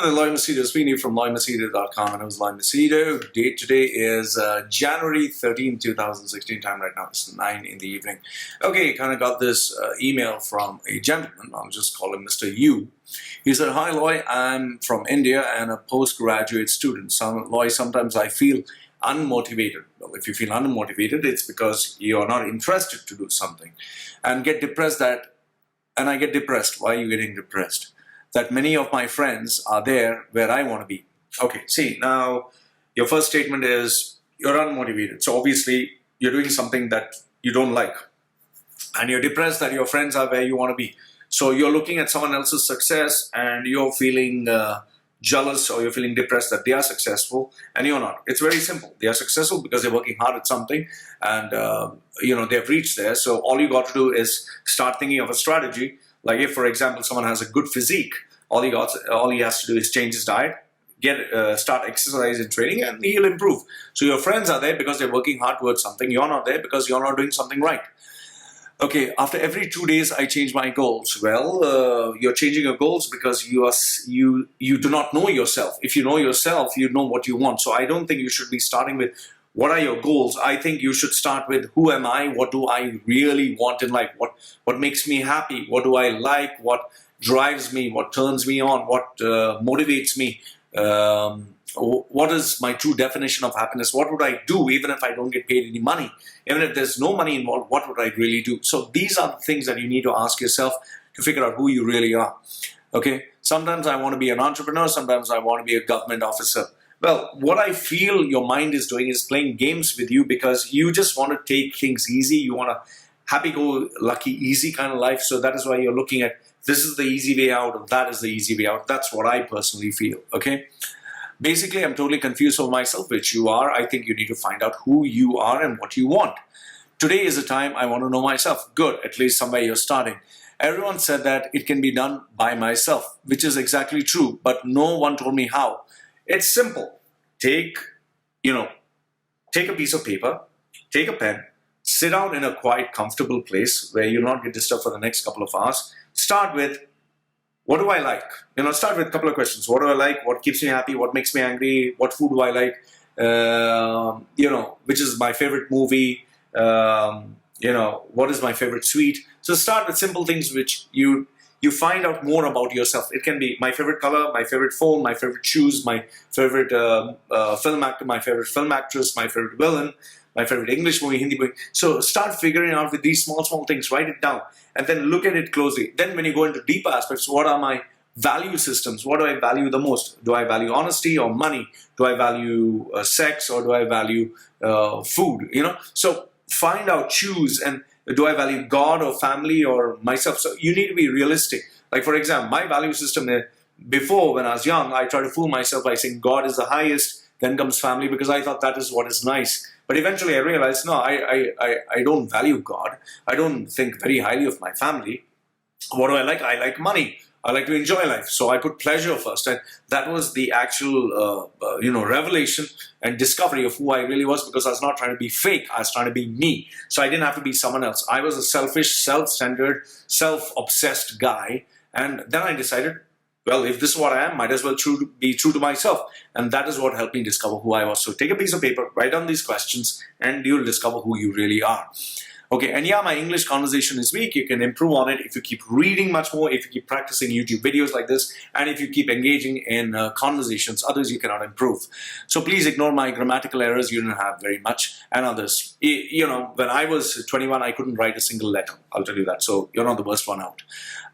Hello, Loy Machedo speaking from loymachedo.com, and I was Loy Machedo. Date today is January 13, 2016. Time right now it's 9 in the evening. Okay, kind of got this email from a gentleman. I'll just call him Mr. U. He said, "Hi Loy, I'm from India and a postgraduate student. Loy, sometimes I feel unmotivated." Well, if you feel unmotivated, it's because you're not interested to do something, and get depressed and I get depressed. Why are you getting depressed? That many of my friends are there where I want to be. Okay, see, now your first statement is you're unmotivated. So obviously you're doing something that you don't like. And you're depressed that your friends are where you want to be. So you're looking at someone else's success and you're feeling jealous, or you're feeling depressed that they are successful and you're not. It's very simple. They are successful because they're working hard at something and they've reached there. So all you got to do is start thinking of a strategy. Like if, for example, someone has a good physique, all he has to do is change his diet, start exercise and training, and he'll improve. So your friends are there because they're working hard towards something. You're not there because you're not doing something right. Okay, after every 2 days, I change my goals. Well, you're changing your goals because you do not know yourself. If you know yourself, you know what you want. So I don't think you should be starting with what are your goals. I think you should start with who am I? What do I really want in life? What makes me happy? What do I like? What drives me? What turns me on? What motivates me? What is my true definition of happiness? What would I do even if I don't get paid any money? Even if there's no money involved, what would I really do? So these are the things that you need to ask yourself to figure out who you really are. Okay, sometimes I want to be an entrepreneur, sometimes I want to be a government officer. Well, what I feel your mind is doing is playing games with you because you just want to take things easy. You want a happy-go-lucky, easy kind of life. So that is why you're looking at this is the easy way out, or that is the easy way out. That's what I personally feel, okay? Basically, I'm totally confused of myself, which you are. I think you need to find out who you are and what you want. Today is the time I want to know myself. Good, at least somewhere you're starting. Everyone said that it can be done by myself, which is exactly true, but no one told me how. It's simple. Take a piece of paper, take a pen, sit down in a quiet, comfortable place where you'll not get disturbed for the next couple of hours. Start with, what do I like? Start with a couple of questions. What do I like? What keeps me happy? What makes me angry? What food do I like? Which is my favorite movie? What is my favorite sweet? So start with simple things which you find out more about yourself. It can be my favorite color, my favorite phone, my favorite shoes, my favorite film actor, my favorite film actress, my favorite villain, my favorite English movie, Hindi movie. So start figuring out with these small things, write it down, and then look at it closely. Then when you go into deeper aspects, what are my value systems? What do I value the most? Do I value honesty or money? Do I value sex, or do I value food? So find out, choose, and do I value God or family or myself? So you need to be realistic. Like for example, my value system before, when I was young, I tried to fool myself by saying God is the highest, then comes family, because I thought that is what is nice. But eventually I realized, no, I don't value God. I don't think very highly of my family. What do I like? I like money. I like to enjoy life. So I put pleasure first. And that was the actual, revelation and discovery of who I really was, because I was not trying to be fake. I was trying to be me. So I didn't have to be someone else. I was a selfish, self-centered, self-obsessed guy. And then I decided, well, if this is what I am, might as well be true to myself. And that is what helped me discover who I was. So take a piece of paper, write down these questions, and you'll discover who you really are. Okay, and yeah, my English conversation is weak. You can improve on it if you keep reading much more, if you keep practicing YouTube videos like this, and if you keep engaging in conversations. Others you cannot improve. So please ignore my grammatical errors. You don't have very much. And others. When I was 21, I couldn't write a single letter. I'll tell you that. So you're not the worst one out.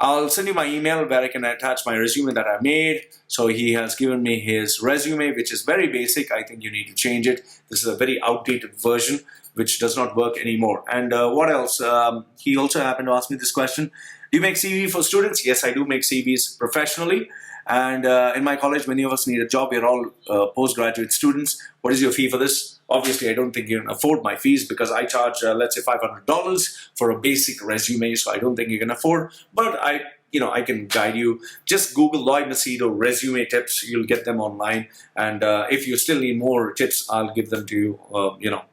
I'll send you my email where I can attach my resume that I made. So he has given me his resume, which is very basic. I think you need to change it. This is a very outdated version, which does not work anymore. And what else? He also happened to ask me this question. Do you make CV for students? Yes, I do make CVs professionally. And in my college, many of us need a job. We're all postgraduate students. What is your fee for this? Obviously, I don't think you can afford my fees because I charge, let's say, $500 for a basic resume. So I don't think you can afford. But I can guide you. Just Google Loy Machedo resume tips. You'll get them online. And if you still need more tips, I'll give them to you,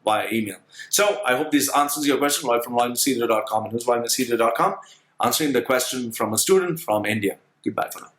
via email. So I hope this answers your question. Loy from loymachedo.com. And who's loymachedo.com? Answering the question from a student from India. Goodbye for now.